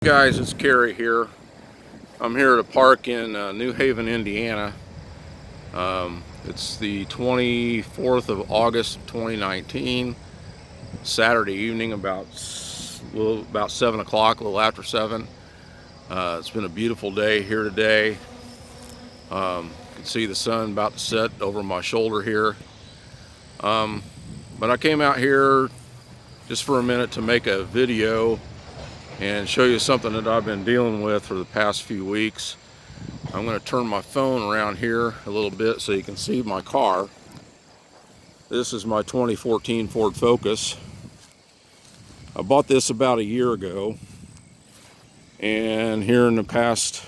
Guys, it's Kerry here. I'm here at a park in New Haven, Indiana. It's the 24th of August 2019, Saturday evening, about 7 o'clock, a little after 7. It's been a beautiful day here today. You can see the sun about to set over my shoulder here. But I came out here just for a minute to make a video and show you something that I've been dealing with for the past few weeks. I'm going to turn my phone around here a little bit so you can see my car. This is my 2014 Ford Focus. I bought this about a year ago, and here in the past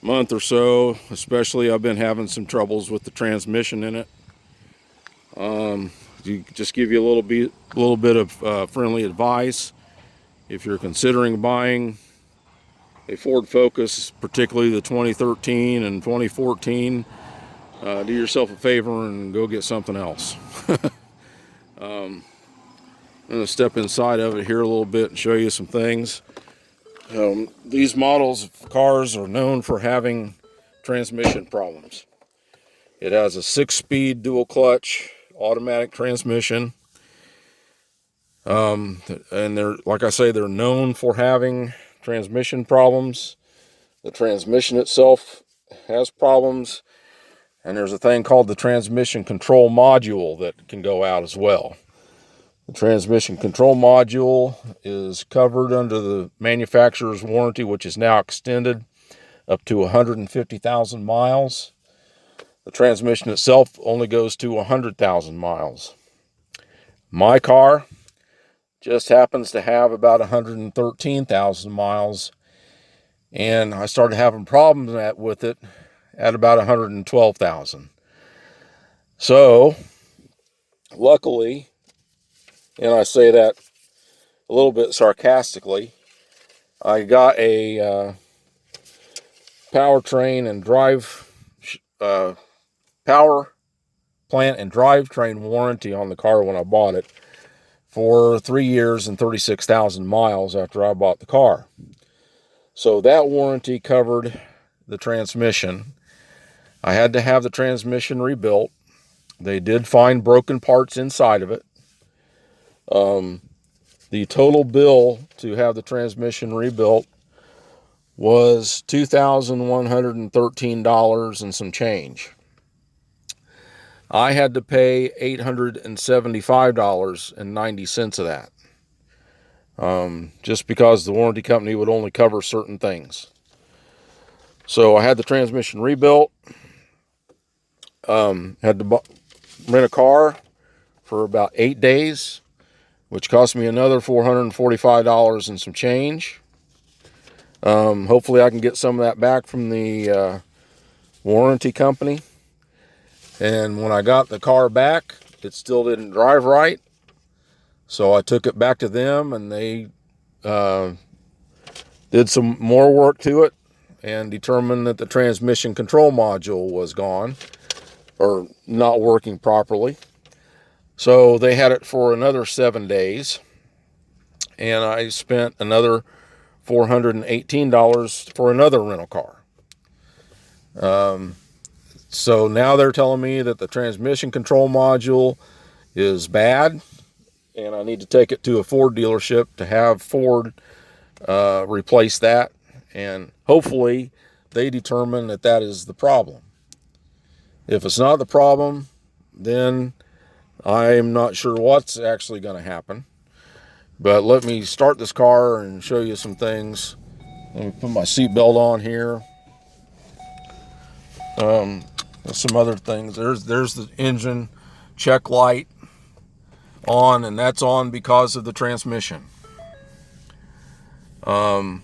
month or so especially, I've been having some troubles with the transmission in it. To just give you a little bit of friendly advice, if you're considering buying a Ford Focus, particularly the 2013 and 2014, do yourself a favor and go get something else. I'm going to step inside of it here a little bit and show you some things. These models of cars are known for having transmission problems. It has a 6-speed dual clutch automatic transmission. And they're, like I say, they're known for having transmission problems. The transmission itself has problems, and there's a thing called the transmission control module that can go out as well. The transmission control module is covered under the manufacturer's warranty, which is now extended up to 150,000 miles. The transmission itself only goes to 100,000 miles. My car just happens to have about 113,000 miles, and I started having problems with it at about 112,000. So, luckily, and I say that a little bit sarcastically, I got a powertrain and drive power plant and drivetrain warranty on the car when I bought it for 3 years and 36,000 miles after I bought the car. So that warranty covered the transmission. I had to have the transmission rebuilt. They did find broken parts inside of it. The total bill to have the transmission rebuilt was $2,113 and some change. I had to pay $875.90 of that, just because the warranty company would only cover certain things. So I had the transmission rebuilt. Had to rent a car for about 8 days, which cost me another $445 and some change. Hopefully I can get some of that back from the warranty company. And when I got the car back, it still didn't drive right. So I took it back to them, and they did some more work to it and determined that the transmission control module was gone or not working properly. So they had it for another 7 days, and I spent another $418 for another rental car. So now they're telling me that the transmission control module is bad, and I need to take it to a Ford dealership to have Ford replace that, and hopefully they determine that that is the problem. If it's not the problem, then I'm not sure what's actually going to happen. But let me start this car and show you some things. Let me put my seatbelt on here. Some other things. There's the engine check light on, and that's on because of the transmission. The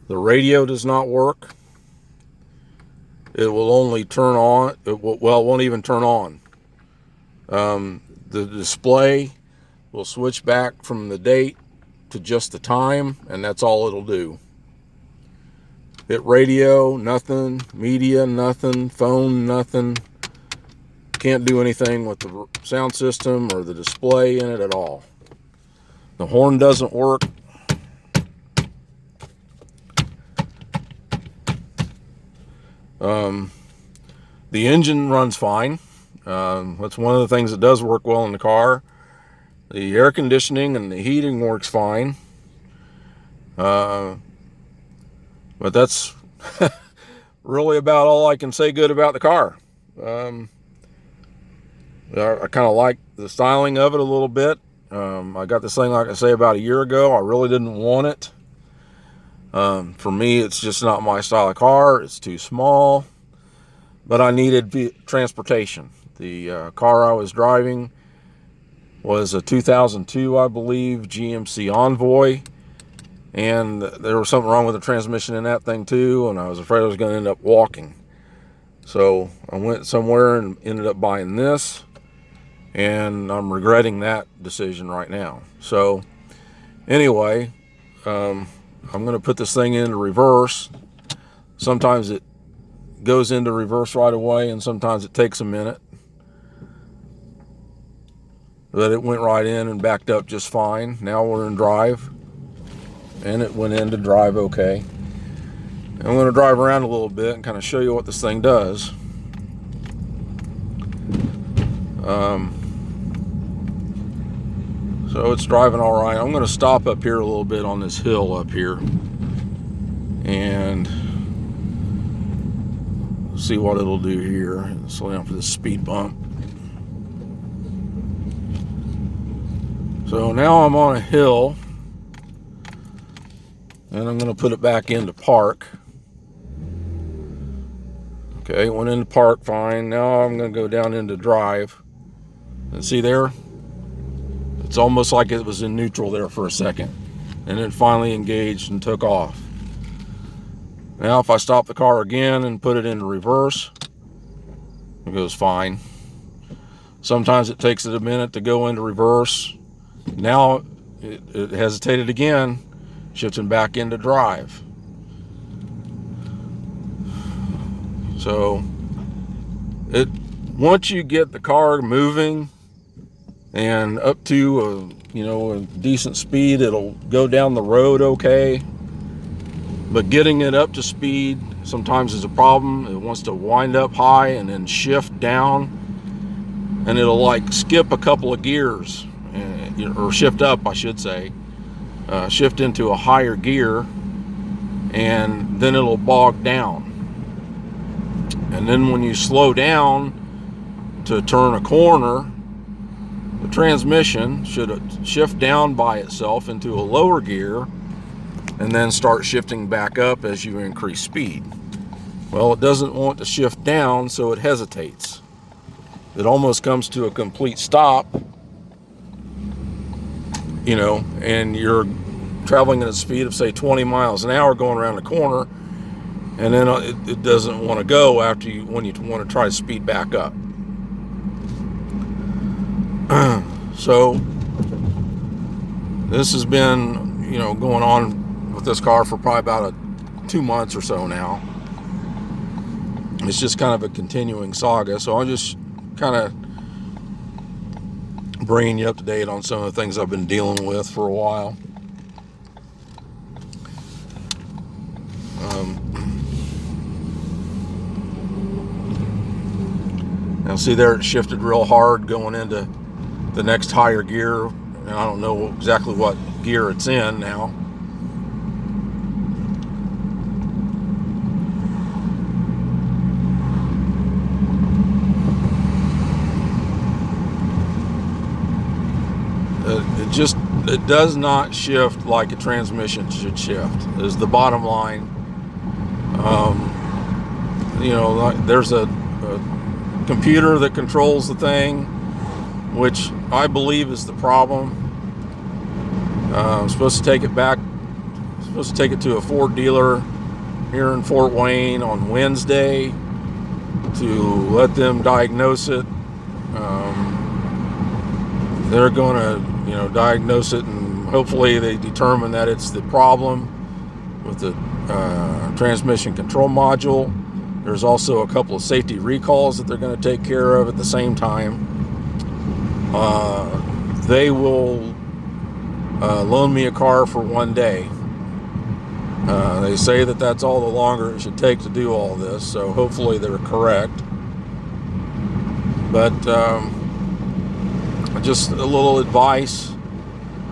radio does not work. It will only turn on. It won't even turn on. The display will switch back from the date to just the time, and that's all it'll do. Hit radio, nothing. Media, nothing. Phone, nothing. Can't do anything with the sound system or the display in it at all. The horn doesn't work. The engine runs fine. That's one of the things that does work well in the car. The air conditioning and the heating works fine. But that's really about all I can say good about the car. I kind of like the styling of it a little bit. I got this thing, like I say, about a year ago. I really didn't want it. For me, it's just not my style of car. It's too small. But I needed transportation. The car I was driving was a 2002, I believe, GMC Envoy. And there was something wrong with the transmission in that thing too, and I was afraid I was going to end up walking. So I went somewhere and ended up buying this, and I'm regretting that decision right now. So anyway, I'm going to put this thing into reverse. Sometimes it goes into reverse right away, and sometimes it takes a minute. But it went right in and backed up just fine. Now we're in drive. And it went into drive okay. And I'm going to drive around a little bit and kind of show you what this thing does. So it's driving all right. I'm going to stop up here a little bit on this hill up here and see what it'll do here. Slow down for this speed bump. So now I'm on a hill. And I'm going to put it back into park. Okay, went into park fine. Now I'm going to go down into drive. And see there? It's almost like it was in neutral there for a second. And it finally engaged and took off. Now if I stop the car again and put it into reverse, it goes fine. Sometimes it takes it a minute to go into reverse. Now it hesitated again. Shifting back into drive. So once you get the car moving and up to a decent speed, it'll go down the road okay. But getting it up to speed sometimes is a problem. It wants to wind up high and then shift down, and it'll like skip a couple of gears, or shift up, I should say. Shift into a higher gear, and then it'll bog down. And then when you slow down to turn a corner, the transmission should shift down by itself into a lower gear and then start shifting back up as you increase speed. Well, it doesn't want to shift down, so it hesitates. It almost comes to a complete stop, and you're traveling at a speed of say 20 miles an hour going around the corner, and then it doesn't want to go when you want to try to speed back up. So this has been going on with this car for probably about 2 months or so now. It's just kind of a continuing saga, so I'm just kind of bringing you up to date on some of the things I've been dealing with for a while. Now see there, it shifted real hard going into the next higher gear, and I don't know exactly what gear it's in now. It does not shift like a transmission should shift, is the bottom line. There's a computer that controls the thing, which I believe is the problem. I'm supposed to take it to a Ford dealer here in Fort Wayne on Wednesday to let them diagnose it. They're going to diagnose it, and hopefully they determine that it's the problem with the transmission control module. There's also a couple of safety recalls that they're going to take care of at the same time. They will loan me a car for one day, They say that that's all the longer it should take to do all this, so hopefully they're correct. But just a little advice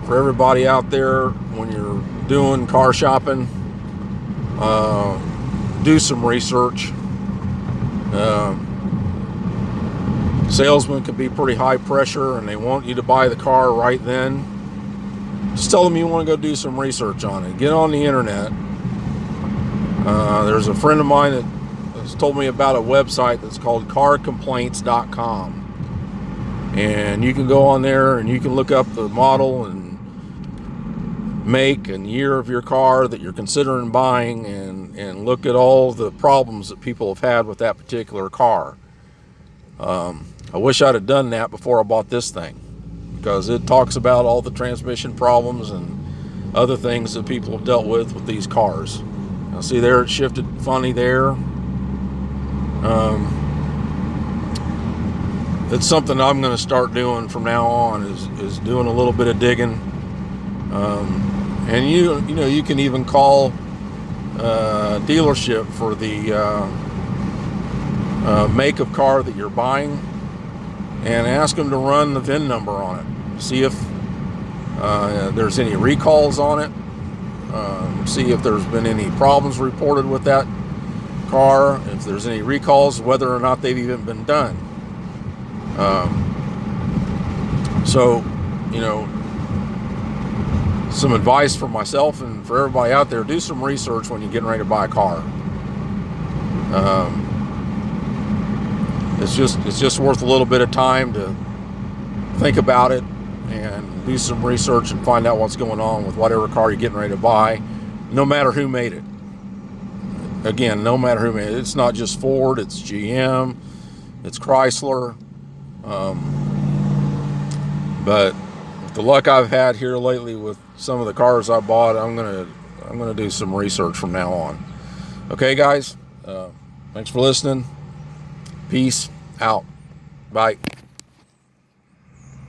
for everybody out there: when you're doing car shopping, do some research. Salesmen can be pretty high pressure, and they want you to buy the car right then. Just tell them you want to go do some research on it. Get on the internet. There's a friend of mine that has told me about a website that's called carcomplaints.com, and you can go on there and you can look up the model and make and year of your car that you're considering buying, and look at all the problems that people have had with that particular car. I wish I'd have done that before I bought this thing, because it talks about all the transmission problems and other things that people have dealt with these cars. Now see there, it shifted funny there. It's something I'm going to start doing from now on, is doing a little bit of digging. And you know, you can even call dealership for the make of car that you're buying, and ask them to run the VIN number on it. See if there's any recalls on it. See if there's been any problems reported with that car. If there's any recalls, whether or not they've even been done. So, you know, some advice for myself and for everybody out there: do some research when you're getting ready to buy a car. It's just worth a little bit of time to think about it and do some research and find out what's going on with whatever car you're getting ready to buy, no matter who made it. Again, no matter who made it. It's not just Ford, it's GM, it's Chrysler. But with the luck I've had here lately with some of the cars I bought, I'm gonna do some research from now on. Okay, guys. Thanks for listening. Peace out. Bye.